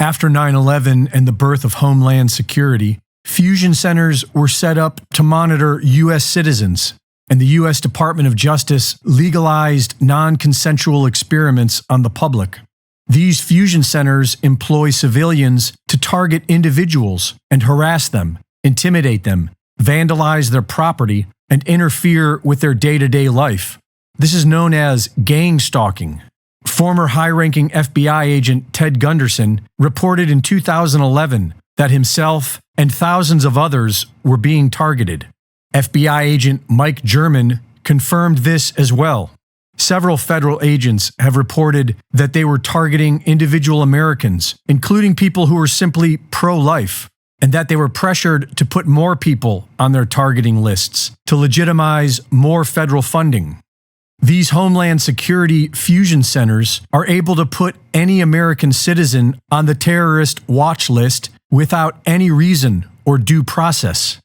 After 9/11 and the birth of Homeland Security, fusion centers were set up to monitor U.S. citizens, and the U.S. Department of Justice legalized non-consensual experiments on the public. These fusion centers employ civilians to target individuals and harass them, intimidate them, vandalize their property, and interfere with their day-to-day life. This is known as gang stalking. Former high-ranking FBI agent Ted Gunderson reported in 2011 that himself and thousands of others were being targeted. FBI agent Mike German confirmed this as well. Several federal agents have reported that they were targeting individual Americans, including people who were simply pro-life, and that they were pressured to put more people on their targeting lists to legitimize more federal funding. These Homeland Security fusion centers are able to put any American citizen on the terrorist watch list without any reason or due process.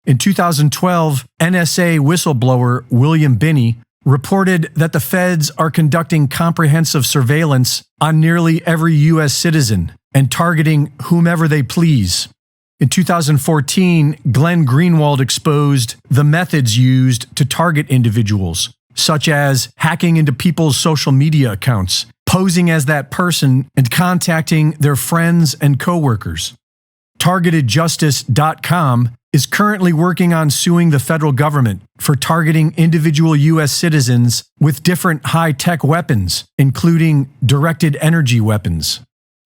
In 2012, NSA whistleblower William Binney reported that the feds are conducting comprehensive surveillance on nearly every U.S. citizen and targeting whomever they please. In 2014, Glenn Greenwald exposed the methods used to target individuals, such as hacking into people's social media accounts, posing as that person, and contacting their friends and coworkers. TargetedJustice.com is currently working on suing the federal government for targeting individual U.S. citizens with different high-tech weapons, including directed energy weapons.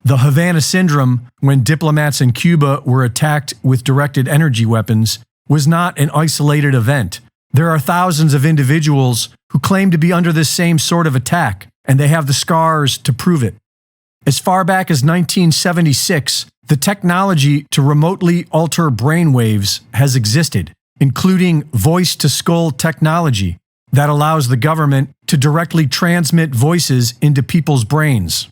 The Havana Syndrome, when diplomats in Cuba were attacked with directed energy weapons, was not an isolated event. There are thousands of individuals who claim to be under this same sort of attack, and they have the scars to prove it. As far back as 1976, the technology to remotely alter brainwaves has existed, including voice-to-skull technology that allows the government to directly transmit voices into people's brains.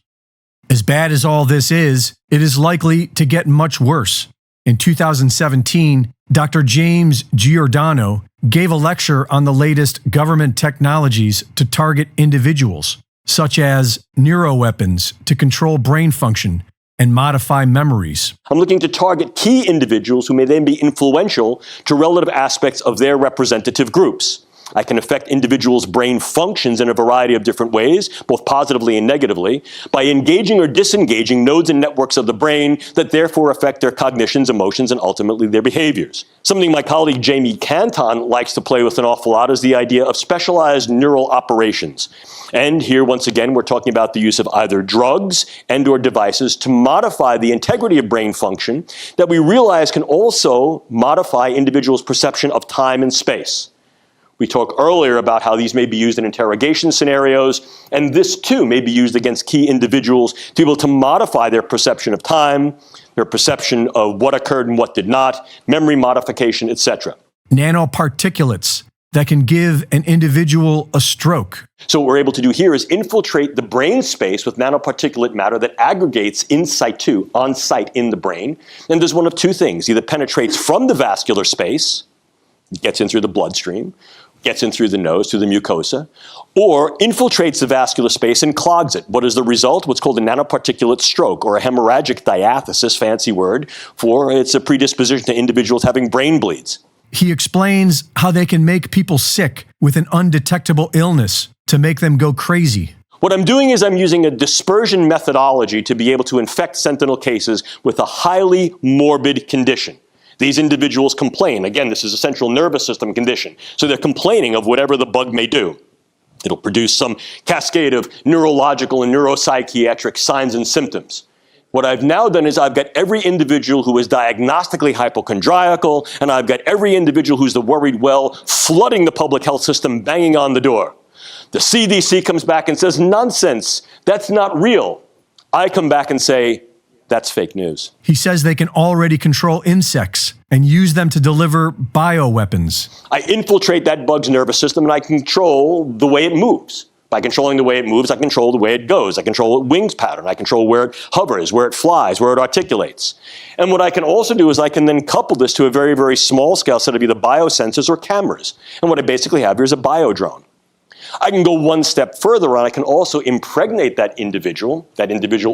As bad as all this is, it is likely to get much worse. In 2017, Dr. James Giordano gave a lecture on the latest government technologies to target individuals, such as neuroweapons to control brain function and modify memories. I'm looking to target key individuals who may then be influential to relative aspects of their representative groups. I can affect individuals' brain functions in a variety of different ways, both positively and negatively, by engaging or disengaging nodes and networks of the brain that therefore affect their cognitions, emotions, and ultimately their behaviors. Something my colleague Jamie Canton likes to play with an awful lot is the idea of specialized neural operations. And here, once again, we're talking about the use of either drugs and/or devices to modify the integrity of brain function that we realize can also modify individuals' perception of time and space. We talked earlier about how these may be used in interrogation scenarios, and this too may be used against key individuals to be able to modify their perception of time, their perception of what occurred and what did not, memory modification, etc. Nanoparticulates that can give an individual a stroke. So what we're able to do here is infiltrate the brain space with nanoparticulate matter that aggregates in situ, on site in the brain, and does one of two things: either penetrates from the vascular space, gets in through the bloodstream, gets in through the nose, through the mucosa, or infiltrates the vascular space and clogs it. What is the result? What's called a nanoparticulate stroke, or a hemorrhagic diathesis, fancy word, for it's a predisposition to individuals having brain bleeds. He explains how they can make people sick with an undetectable illness to make them go crazy. What I'm doing is I'm using a dispersion methodology to be able to infect sentinel cases with a highly morbid condition. These individuals complain. Again, this is a central nervous system condition. So they're complaining of whatever the bug may do. It'll produce some cascade of neurological and neuropsychiatric signs and symptoms. What I've now done is I've got every individual who is diagnostically hypochondriacal, and I've got every individual who's the worried well flooding the public health system, banging on the door. The CDC comes back and says, nonsense, that's not real. I come back and say, that's fake news. He says they can already control insects and use them to deliver bioweapons. I infiltrate that bug's nervous system and I control the way it moves. By controlling the way it moves, I control the way it goes. I control its wings pattern. I control where it hovers, where it flies, where it articulates. And what I can also do is I can then couple this to a very, very small scale set of either biosensors or cameras. And what I basically have here is a biodrone. I can go one step further on. I can also impregnate that individual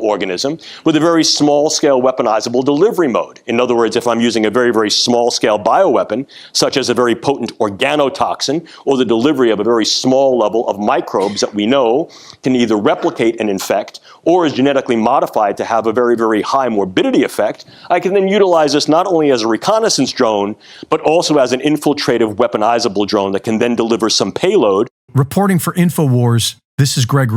organism, with a very small-scale weaponizable delivery mode. In other words, if I'm using a very, very small-scale bioweapon, such as a very potent organotoxin, or the delivery of a very small level of microbes that we know can either replicate and infect, or is genetically modified to have a very, very high morbidity effect, I can then utilize this not only as a reconnaissance drone, but also as an infiltrative weaponizable drone that can then deliver some payload. Reporting for InfoWars, this is Greg